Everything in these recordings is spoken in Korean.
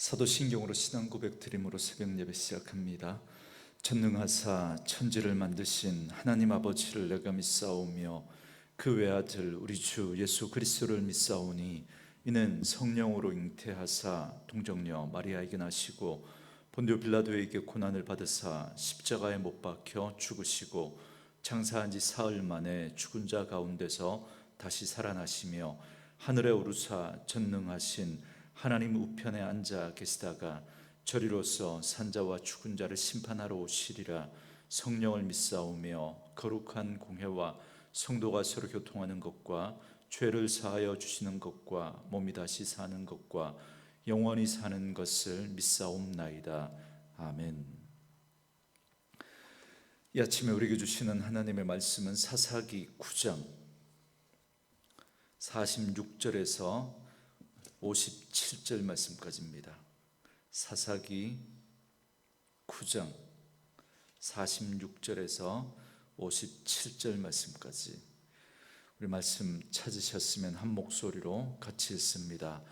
사도신경으로 신앙 고백 드림으로 새벽 예배 시작합니다. 전능하사 천지를 만드신 하나님 아버지를 내가 믿사오며 그 외아들 우리 주 예수 그리스도를 믿사오니 이는 성령으로 잉태하사 동정녀 마리아에게 나시고 본디오 빌라도에게 고난을 받으사 십자가에 못 박혀 죽으시고 장사한 지 사흘 만에 죽은 자 가운데서 다시 살아나시며 하늘에 오르사 전능하신 하나님 우편에 앉아 계시다가 저리로서 산자와 죽은 자를 심판하러 오시리라. 성령을 믿사오며 거룩한 공회와 성도가 서로 교통하는 것과 죄를 사하여 주시는 것과 몸이 다시 사는 것과 영원히 사는 것을 믿사옵나이다. 아멘. 이 아침에 우리에게 주시는 하나님의 말씀은 사사기 9장 46절에서 57절 말씀까지입니다. 사사기 9장 46절에서 57절 말씀까지. 우리 말씀 찾으셨으면 한 목소리로 같이 읽습니다.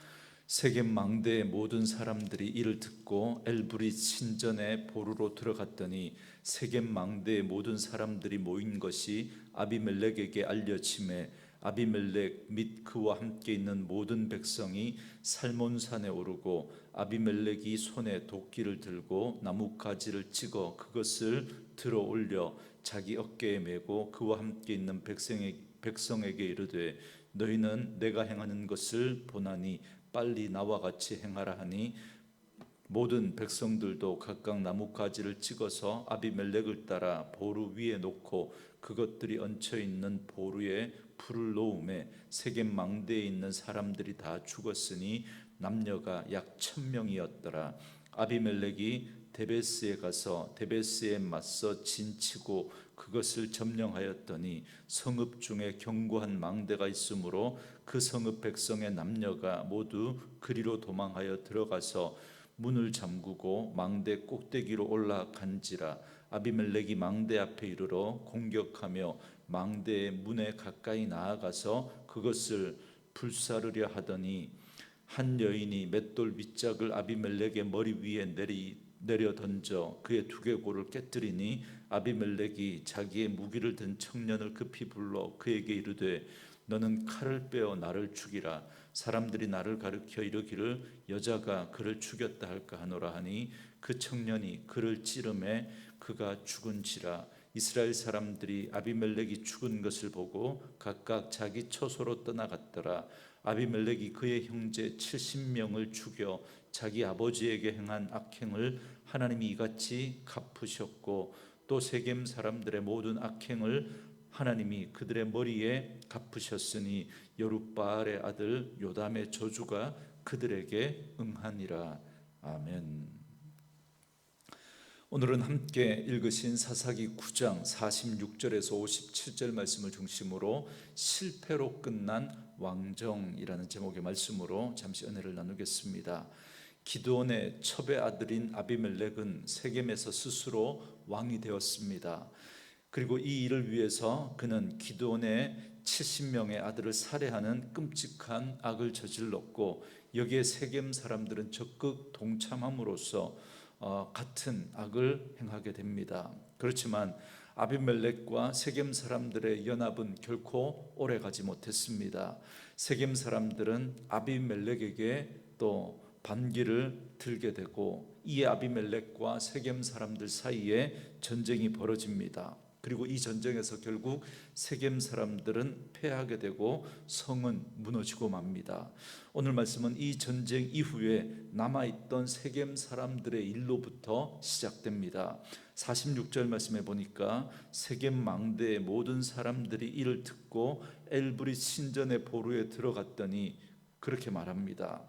세겜 망대의 모든 사람들이 이를 듣고 엘브릿 신전의 보루로 들어갔더니 세겜 망대의 모든 사람들이 모인 것이 아비멜렉에게 알려짐에 아비멜렉 및 그와 함께 있는 모든 백성이 살몬산에 오르고 아비멜렉이 손에 도끼를 들고 나뭇가지를 찍어 그것을 들어 올려 자기 어깨에 메고 그와 함께 있는 백성에게 이르되 너희는 내가 행하는 것을 보나니 빨리 나와 같이 행하라 하니 모든 백성들도 각각 나뭇가지를 찍어서 아비멜렉을 따라 보루 위에 놓고 그것들이 얹혀 있는 보루에 불을 놓음에 세겜 망대에 있는 사람들이 다 죽었으니 남녀가 약 1000명이었더라. 아비멜렉이 데베스에 가서 데베스에 맞서 진치고 그것을 점령하였더니 성읍 중에 견고한 망대가 있으므로 그 성읍 백성의 남녀가 모두 그리로 도망하여 들어가서 문을 잠그고 망대 꼭대기로 올라간지라. 아비멜렉이 망대 앞에 이르러 공격하며 망대의 문에 가까이 나아가서 그것을 불사르려 하더니 한 여인이 맷돌 밑짝을 아비멜렉의 머리 위에 내려 던져 그의 두개골을 깨뜨리니 아비멜렉이 자기의 무기를 든 청년을 급히 불러 그에게 이르되 너는 칼을 빼어 나를 죽이라. 사람들이 나를 가르쳐 이르기를 여자가 그를 죽였다 할까 하노라 하니 그 청년이 그를 찌르매 그가 죽은지라. 이스라엘 사람들이 아비멜렉이 죽은 것을 보고 각각 자기 처소로 떠나갔더라. 아비멜렉이 그의 형제 70명을 죽여 자기 아버지에게 행한 악행을 하나님이 이같이 갚으셨고 또 세겜 사람들의 모든 악행을 하나님이 그들의 머리에 갚으셨으니 여룻바알의 아들 요담의 저주가 그들에게 응하니라. 아멘. 오늘은 함께 읽으신 사사기 9장 46절에서 57절 말씀을 중심으로 실패로 끝난 왕정이라는 제목의 말씀으로 잠시 은혜를 나누겠습니다. 기드온의 첩의 아들인 아비멜렉은 세겜에서 스스로 왕이 되었습니다. 그리고 이 일을 위해서 그는 기드온의 70명의 아들을 살해하는 끔찍한 악을 저질렀고 여기에 세겜 사람들은 적극 동참함으로써 같은 악을 행하게 됩니다. 그렇지만 아비멜렉과 세겜 사람들의 연합은 결코 오래가지 못했습니다. 세겜 사람들은 아비멜렉에게 또 반기를 들게 되고 이에 아비멜렉과 세겜 사람들 사이에 전쟁이 벌어집니다. 그리고 이 전쟁에서 결국 세겜 사람들은 패하게 되고 성은 무너지고 맙니다. 오늘 말씀은 이 전쟁 이후에 남아있던 세겜 사람들의 일로부터 시작됩니다. 46절 말씀에 보니까 세겜 망대의 모든 사람들이 이를 듣고 엘브릿 신전의 보루에 들어갔더니 그렇게 말합니다.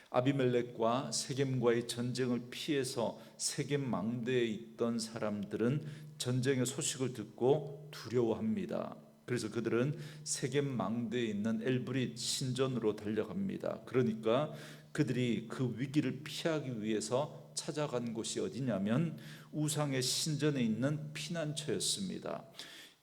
아비멜렉과 세겜과의 전쟁을 피해서 세겜 망대에 있던 사람들은 전쟁의 소식을 듣고 두려워합니다. 그래서 그들은 세겜 망대에 있는 엘브릿 신전으로 달려갑니다. 그러니까 그들이 그 위기를 피하기 위해서 찾아간 곳이 어디냐면 우상의 신전에 있는 피난처였습니다.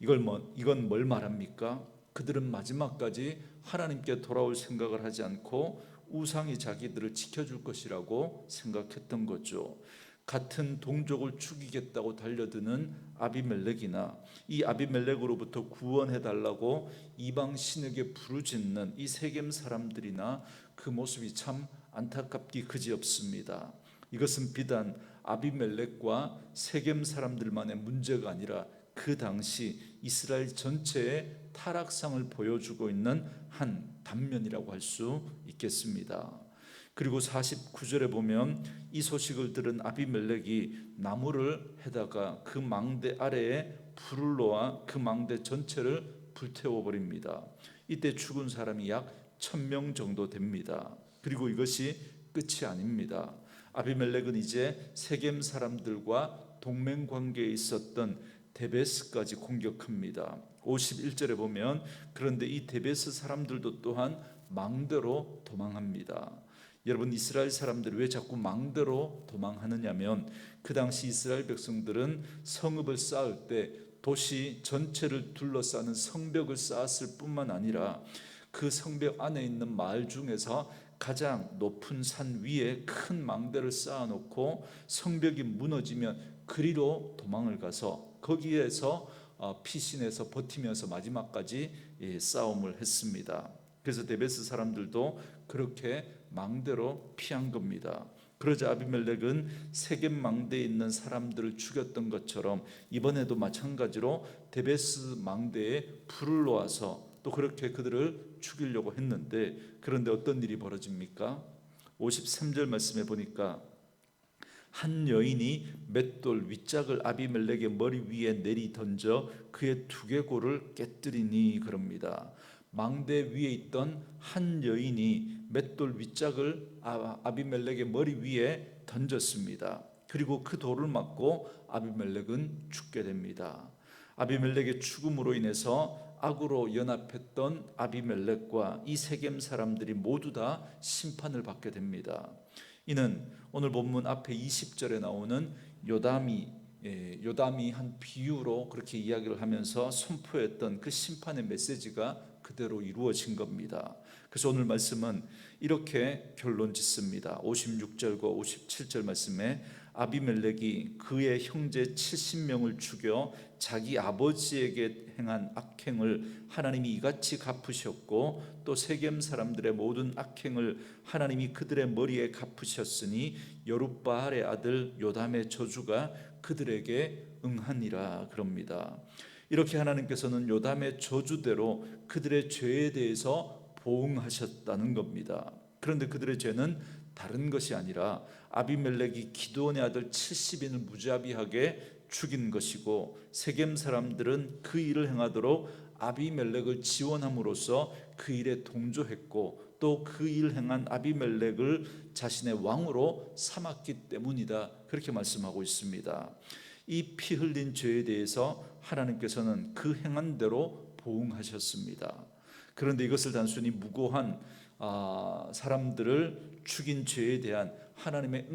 이건 뭘 말합니까? 그들은 마지막까지 하나님께 돌아올 생각을 하지 않고 우상이 자기들을 지켜줄 것이라고 생각했던 거죠. 같은 동족을 죽이겠다고 달려드는 아비멜렉이나 이 아비멜렉으로부터 구원해달라고 이방 신에게 부르짖는 이 세겜 사람들이나 그 모습이 참 안타깝기 그지없습니다. 이것은 비단 아비멜렉과 세겜 사람들만의 문제가 아니라 그 당시 이스라엘 전체의 타락상을 보여주고 있는 한 단면이라고 할 수 있겠습니다. 그리고 49절에 보면 이 소식을 들은 아비멜렉이 나무를 해다가 그 망대 아래에 불을 놓아 그 망대 전체를 불태워 버립니다. 이때 죽은 사람이 약 1000명 정도 됩니다. 그리고 이것이 끝이 아닙니다. 아비멜렉은 이제 세겜 사람들과 동맹 관계에 있었던 데베스까지 공격합니다. 51절에 보면 그런데 이 데베스 사람들도 또한 망대로 도망합니다. 여러분, 이스라엘 사람들이 왜 자꾸 망대로 도망하느냐면 그 당시 이스라엘 백성들은 성읍을 쌓을 때 도시 전체를 둘러싸는 성벽을 쌓았을 뿐만 아니라 그 성벽 안에 있는 마을 중에서 가장 높은 산 위에 큰 망대를 쌓아놓고 성벽이 무너지면 그리로 도망을 가서 거기에서 피신해서 버티면서 마지막까지 싸움을 했습니다. 그래서 데베스 사람들도 그렇게 망대로 피한 겁니다. 그러자 아비멜렉은 세겜 망대에 있는 사람들을 죽였던 것처럼 이번에도 마찬가지로 데베스 망대에 불을 놓아서 또 그렇게 그들을 죽이려고 했는데, 그런데 어떤 일이 벌어집니까? 53절 말씀에 보니까 한 여인이 맷돌 윗짝을 아비멜렉의 머리 위에 내리 던져 그의 두개골을 깨뜨리니 그럽니다. 망대 위에 있던 한 여인이 맷돌 윗짝을 아비멜렉의 머리 위에 던졌습니다. 그리고 그 돌을 맞고 아비멜렉은 죽게 됩니다. 아비멜렉의 죽음으로 인해서 악으로 연합했던 아비멜렉과 이 세겜 사람들이 모두 다 심판을 받게 됩니다. 이는 오늘 본문 앞에 20절에 나오는 요담이 한 비유로 그렇게 이야기를 하면서 선포했던 그 심판의 메시지가 그대로 이루어진 겁니다. 그래서 오늘 말씀은 이렇게 결론 짓습니다. 56절과 57절 말씀에 아비멜렉이 그의 형제 70명을 죽여 자기 아버지에게 행한 악행을 하나님이 이같이 갚으셨고 또 세겜 사람들의 모든 악행을 하나님이 그들의 머리에 갚으셨으니 여룻바알의 아들 요담의 저주가 그들에게 응하니라 그럽니다. 이렇게 하나님께서는 요담의 저주대로 그들의 죄에 대해서 보응하셨다는 겁니다. 그런데 그들의 죄는 다른 것이 아니라 아비멜렉이 기드온의 아들 70인을 무자비하게 죽인 것이고 세겜 사람들은 그 일을 행하도록 아비멜렉을 지원함으로써 그 일에 동조했고 또 그 일을 행한 아비멜렉을 자신의 왕으로 삼았기 때문이다, 그렇게 말씀하고 있습니다. 이 피 흘린 죄에 대해서 하나님께서는 그 행한 대로 보응하셨습니다. 그런데 이것을 단순히 무고한 사람들을 죽인 죄에 대한 하나님의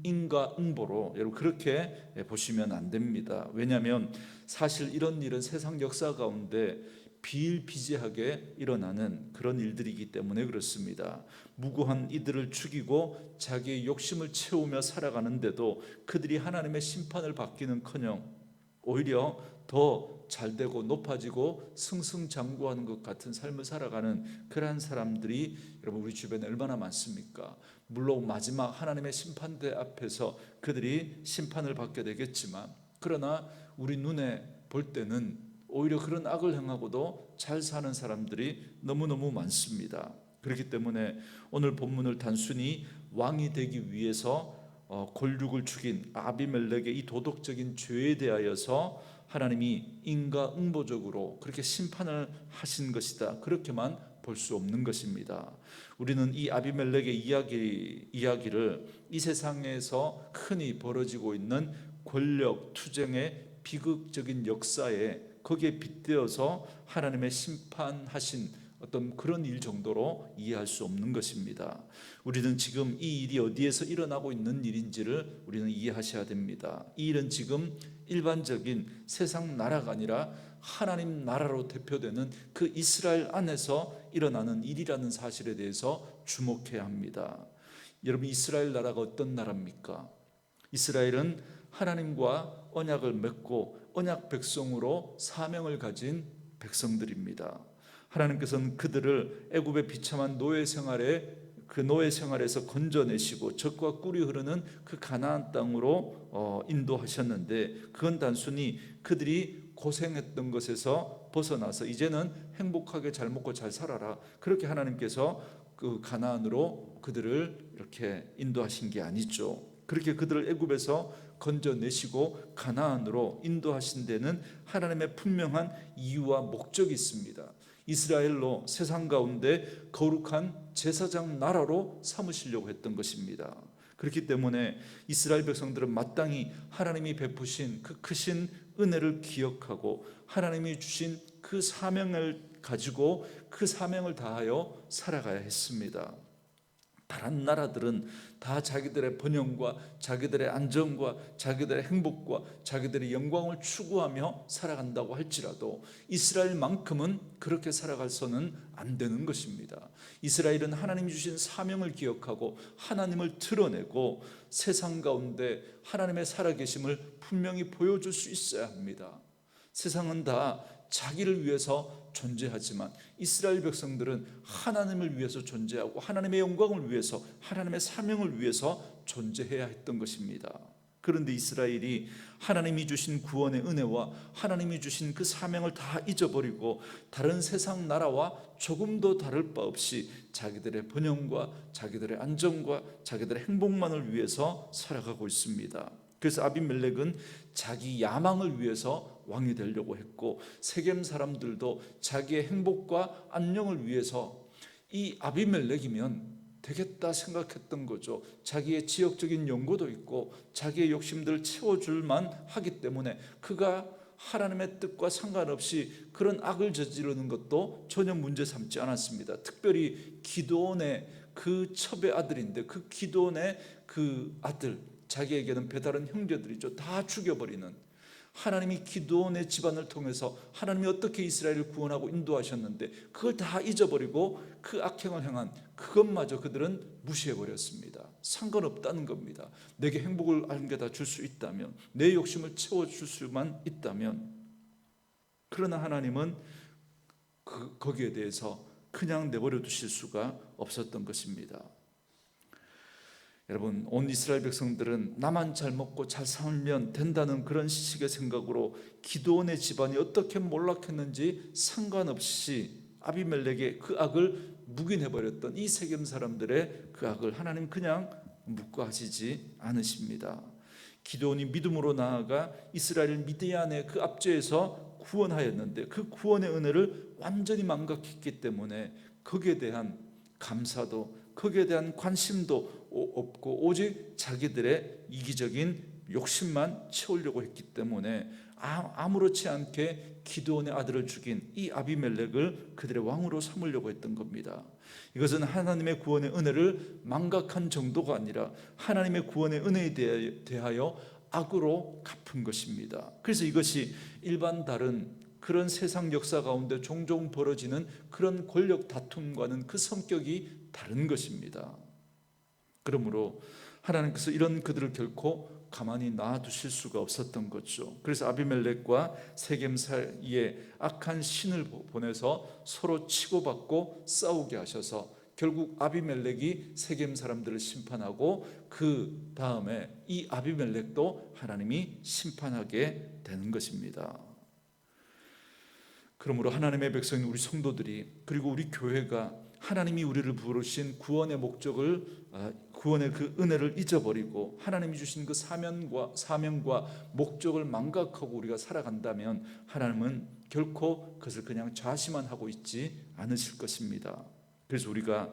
인과 응보로 여러분 그렇게 보시면 안 됩니다. 왜냐하면 사실 이런 일은 세상 역사 가운데 비일비재하게 일어나는 그런 일들이기 때문에 그렇습니다. 무고한 이들을 죽이고 자기의 욕심을 채우며 살아가는데도 그들이 하나님의 심판을 받기는커녕 오히려 더 잘되고 높아지고 승승장구하는 것 같은 삶을 살아가는 그러한 사람들이 여러분 우리 주변에 얼마나 많습니까? 물론 마지막 하나님의 심판대 앞에서 그들이 심판을 받게 되겠지만 그러나 우리 눈에 볼 때는 오히려 그런 악을 행하고도 잘 사는 사람들이 너무너무 많습니다. 그렇기 때문에 오늘 본문을 단순히 왕이 되기 위해서 골육을 죽인 아비멜렉의 이 도덕적인 죄에 대하여서 하나님이 인과응보적으로 그렇게 심판을 하신 것이다, 그렇게만 볼 수 없는 것입니다. 우리는 이 아비멜렉의 이야기를 이 세상에서 흔히 벌어지고 있는 권력 투쟁의 비극적인 역사에 거기에 빗대어서 하나님의 심판하신 어떤 그런 일 정도로 이해할 수 없는 것입니다. 우리는 지금 이 일이 어디에서 일어나고 있는 일인지를 우리는 이해하셔야 됩니다. 이 일은 지금 일반적인 세상 나라가 아니라 하나님 나라로 대표되는 그 이스라엘 안에서 일어나는 일이라는 사실에 대해서 주목해야 합니다. 여러분, 이스라엘 나라가 어떤 나라입니까? 이스라엘은 하나님과 언약을 맺고 언약 백성으로 사명을 가진 백성들입니다. 하나님께서는 그들을 애굽의 비참한 노예 생활에서 건져내시고 젖과 꿀이 흐르는 그 가나안 땅으로 인도하셨는데, 그건 단순히 그들이 고생했던 것에서 벗어나서 이제는 행복하게 잘 먹고 잘 살아라, 그렇게 하나님께서 그 가나안으로 그들을 이렇게 인도하신 게 아니죠. 그렇게 그들을 애굽에서 건져내시고 가나안으로 인도하신 데는 하나님의 분명한 이유와 목적이 있습니다. 이스라엘로 세상 가운데 거룩한 제사장 나라로 삼으시려고 했던 것입니다. 그렇기 때문에 이스라엘 백성들은 마땅히 하나님이 베푸신 그 크신 은혜를 기억하고 하나님이 주신 그 사명을 가지고 그 사명을 다하여 살아가야 했습니다. 다른 나라들은 다 자기들의 번영과 자기들의 안정과 자기들의 행복과 자기들의 영광을 추구하며 살아간다고 할지라도 이스라엘만큼은 그렇게 살아가서는 안 되는 것입니다. 이스라엘은 하나님이 주신 사명을 기억하고 하나님을 드러내고 세상 가운데 하나님의 살아계심을 분명히 보여줄 수 있어야 합니다. 세상은 다 자기를 위해서 존재하지만 이스라엘 백성들은 하나님을 위해서 존재하고 하나님의 영광을 위해서 하나님의 사명을 위해서 존재해야 했던 것입니다. 그런데 이스라엘이 하나님이 주신 구원의 은혜와 하나님이 주신 그 사명을 다 잊어버리고 다른 세상 나라와 조금도 다를 바 없이 자기들의 번영과 자기들의 안정과 자기들의 행복만을 위해서 살아가고 있습니다. 그래서 아비멜렉은 자기 야망을 위해서 왕이 되려고 했고, 세겜 사람들도 자기의 행복과 안녕을 위해서 이 아비멜렉이면 되겠다 생각했던 거죠. 자기의 지역적인 연고도 있고 자기의 욕심들을 채워줄만 하기 때문에 그가 하나님의 뜻과 상관없이 그런 악을 저지르는 것도 전혀 문제 삼지 않았습니다. 특별히 기드온의 그 첩의 아들인데 그 기드온의 그 아들, 자기에게는 배다른 형제들이죠. 다 죽여버리는, 하나님이 기드온의 집안을 통해서 하나님이 어떻게 이스라엘을 구원하고 인도하셨는데 그걸 다 잊어버리고 그 악행을 행한 그것마저 그들은 무시해버렸습니다. 상관없다는 겁니다. 내게 행복을 안겨다 줄 수 있다면, 내 욕심을 채워줄 수만 있다면. 그러나 하나님은 거기에 대해서 그냥 내버려 두실 수가 없었던 것입니다. 여러분, 온 이스라엘 백성들은 나만 잘 먹고 잘 살면 된다는 그런 식의 생각으로 기드온의 집안이 어떻게 몰락했는지 상관없이 아비멜렉의 그 악을 묵인해버렸던 이 세겜 사람들의 그 악을 하나님 그냥 묵과하시지 않으십니다. 기드온이 믿음으로 나아가 이스라엘 미디안의 그 압제에서 구원하였는데 그 구원의 은혜를 완전히 망각했기 때문에 거기에 대한 감사도 거기에 대한 관심도 없고 오직 자기들의 이기적인 욕심만 채우려고 했기 때문에 아무렇지 않게 기드온의 아들을 죽인 이 아비멜렉을 그들의 왕으로 삼으려고 했던 겁니다. 이것은 하나님의 구원의 은혜를 망각한 정도가 아니라 하나님의 구원의 은혜에 대하여 악으로 갚은 것입니다. 그래서 이것이 일반 다른 그런 세상 역사 가운데 종종 벌어지는 그런 권력 다툼과는 그 성격이 다른 것입니다. 그러므로 하나님께서 이런 그들을 결코 가만히 놔두실 수가 없었던 거죠. 그래서 아비멜렉과 세겜 사이에 악한 신을 보내서 서로 치고받고 싸우게 하셔서 결국 아비멜렉이 세겜 사람들을 심판하고 그 다음에 이 아비멜렉도 하나님이 심판하게 되는 것입니다. 그러므로 하나님의 백성인 우리 성도들이, 그리고 우리 교회가 하나님이 우리를 부르신 구원의 목적을, 구원의 그 은혜를 잊어버리고 하나님이 주신 그 사명과 목적을 망각하고 우리가 살아간다면 하나님은 결코 그것을 그냥 좌시만 하고 있지 않으실 것입니다. 그래서 우리가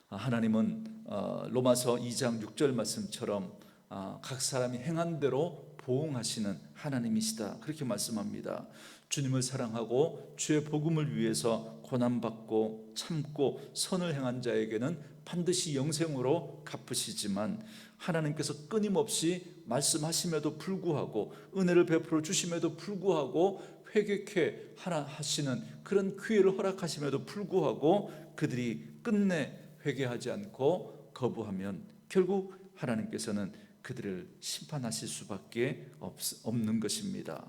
하나님은 로마서 2장 6절 말씀처럼 각 사람이 행한 대로 보응하시는 하나님이시다, 그렇게 말씀합니다. 주님을 사랑하고 주의 복음을 위해서 고난받고 참고 선을 행한 자에게는 반드시 영생으로 갚으시지만 하나님께서 끊임없이 말씀하심에도 불구하고 은혜를 베풀어 주심에도 불구하고 회개케 하시는 그런 기회를 허락하심에도 불구하고 그들이 끝내 회개하지 않고 거부하면 결국 하나님께서는 그들을 심판하실 수밖에 없는 것입니다.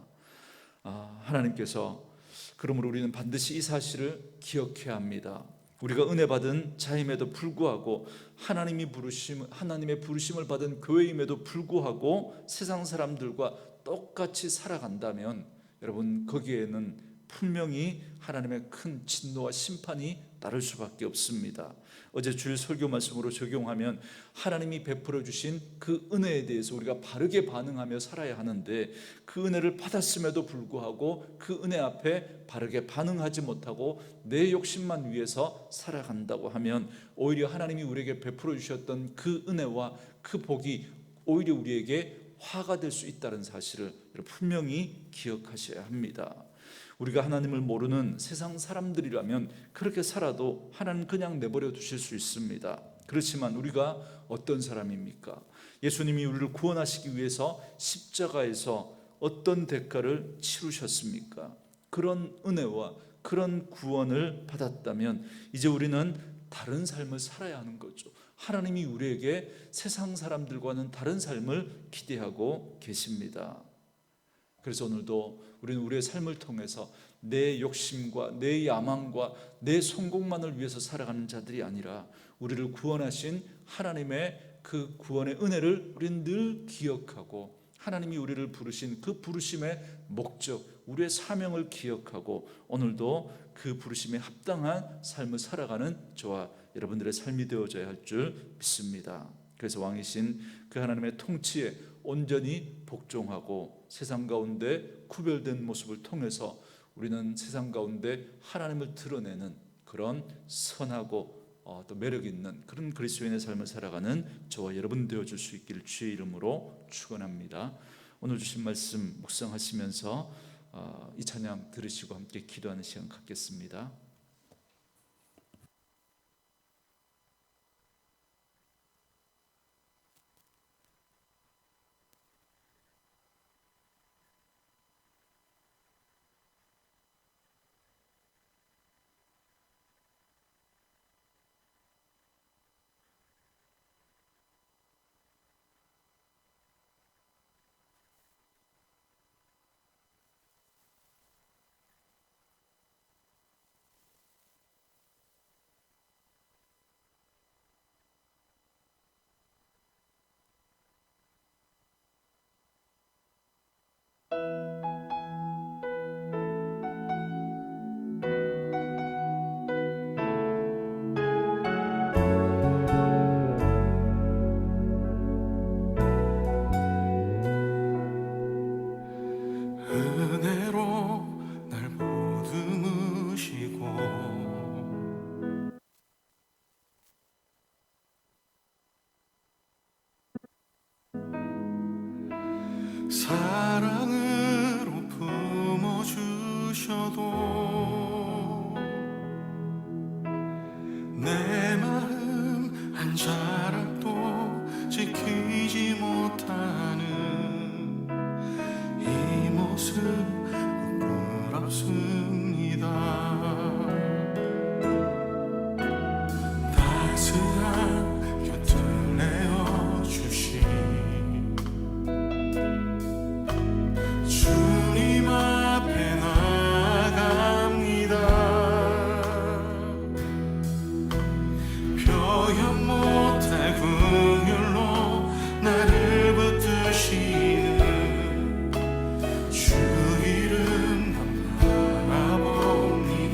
하나님께서 그러므로 우리는 반드시 이 사실을 기억해야 합니다. 우리가 은혜 받은 자임에도 불구하고 하나님의 부르심을 받은 교회임에도 불구하고 세상 사람들과 똑같이 살아간다면 여러분 거기에는 분명히 하나님의 큰 진노와 심판이 따를 수밖에 없습니다. 어제 주일 설교 말씀으로 적용하면 하나님이 베풀어 주신 그 은혜에 대해서 우리가 바르게 반응하며 살아야 하는데 그 은혜를 받았음에도 불구하고 그 은혜 앞에 바르게 반응하지 못하고 내 욕심만 위해서 살아간다고 하면 오히려 하나님이 우리에게 베풀어 주셨던 그 은혜와 그 복이 오히려 우리에게 화가 될 수 있다는 사실을 분명히 기억하셔야 합니다. 우리가 하나님을 모르는 세상 사람들이라면 그렇게 살아도 하나님 그냥 내버려 두실 수 있습니다. 그렇지만 우리가 어떤 사람입니까? 예수님이 우리를 구원하시기 위해서 십자가에서 어떤 대가를 치르셨습니까? 그런 은혜와 그런 구원을 받았다면 이제 우리는 다른 삶을 살아야 하는 거죠. 하나님이 우리에게 세상 사람들과는 다른 삶을 기대하고 계십니다. 그래서 오늘도 우리는 우리의 삶을 통해서 내 욕심과 내 야망과 내 성공만을 위해서 살아가는 자들이 아니라 우리를 구원하신 하나님의 그 구원의 은혜를 우리는 늘 기억하고 하나님이 우리를 부르신 그 부르심의 목적, 우리의 사명을 기억하고 오늘도 그 부르심에 합당한 삶을 살아가는 저와 여러분들의 삶이 되어져야 할 줄 믿습니다. 그래서 왕이신 그 하나님의 통치에 온전히 복종하고 세상 가운데 구별된 모습을 통해서 우리는 세상 가운데 하나님을 드러내는 그런 선하고 또 매력 있는 그런 그리스도인의 삶을 살아가는 저와 여러분 되어줄 수 있기를 주의 이름으로 축원합니다. 오늘 주신 말씀 묵상하시면서 이 찬양 들으시고 함께 기도하는 시간 갖겠습니다. 사랑으로 품어주셔도 내 마음 한 자락도 지키지 못하는 이 모습 부끄럽습니다. 따스한 곁을 내어주신 주님 앞에 나갑니다. 표현 못할 긍휼로 나를 붙드시는 주 이름 바라봅니다.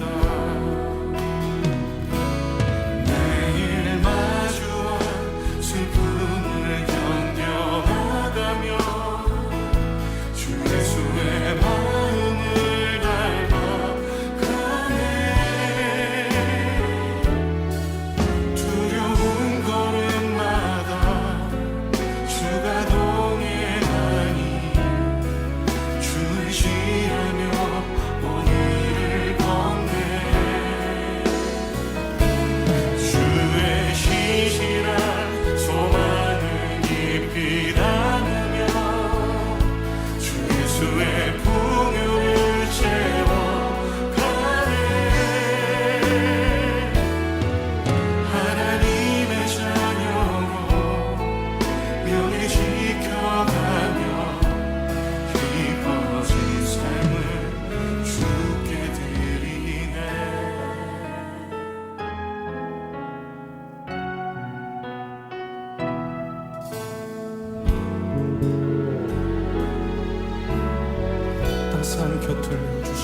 따스한 곁을 주시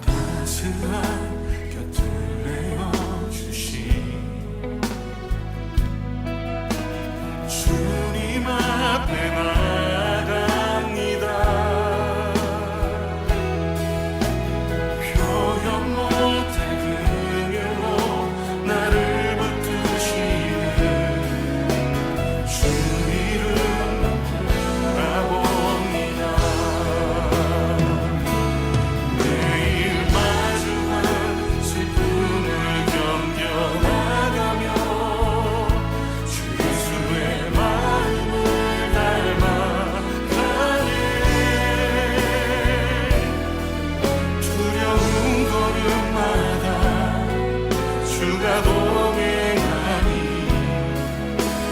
따스한 곁을 내어주시 주님 앞에 나갑니다. 표현 못할 긍휼로 나를 붙드시는 주 이름 바라봅니다. 매일 마주한 슬픔을 견뎌나가며 주 예수의 마음을 닮아가네. 두려운 걸음마다 주가 동행하니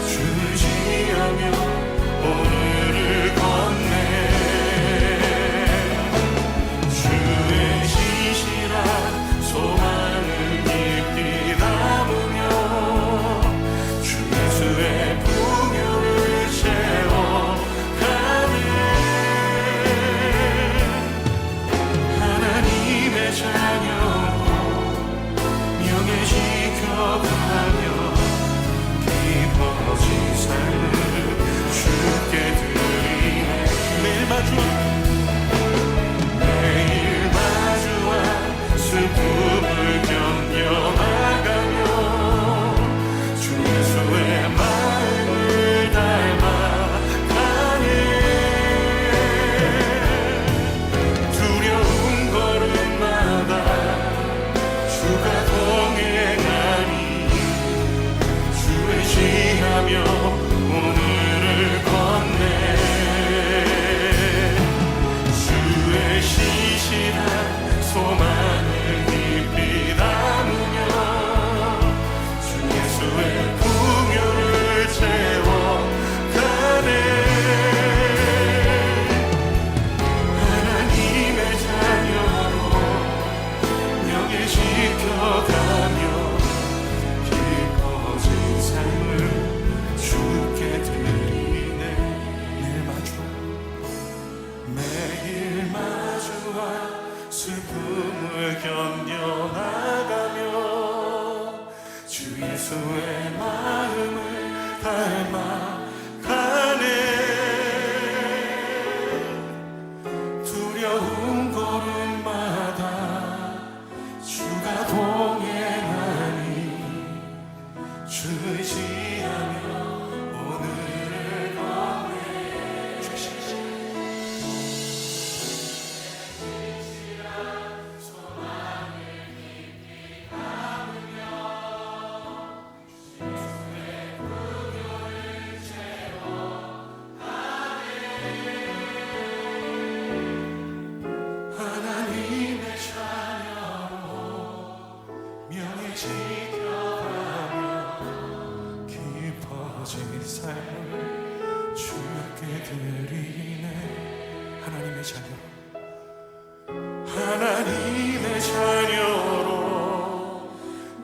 주를 지하며 오늘을 건네. 주의 시시라 소망을 깊이 담으며 주 예수의 풍요를 채워가네. 하나님의 자녀로 명예 지켜가며 깊어진 삶을 주께 드리네. 매일 마주한 슬픔을 견뎌나가며 주 예수의 마음을 닮아가네. 두려운 걸음마다 주가 동행하니 주를 지하며 오늘을 건네. 주의 시시한 소망을 깊이 담으며 주 예수의 풍요를 채워가네. 하나님의 자녀로 명예 지켜가며 깊어진 삶을 주께 드리네. 매일 마주한 슬픔을 견뎌나가며 주 예수의 마음을 닮아가네. 두려운 걸음마다 주가 동행하니 주를 지하며 오늘을 건네. 주시지 하나님의 자녀로 명예 지켜가며 깊어진 삶을 주께 드리네. 하나님의 자녀, 하나님의 자녀로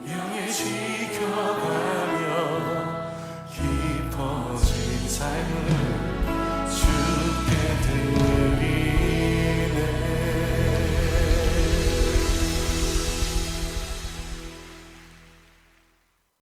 명예 지켜가며 깊어진 삶을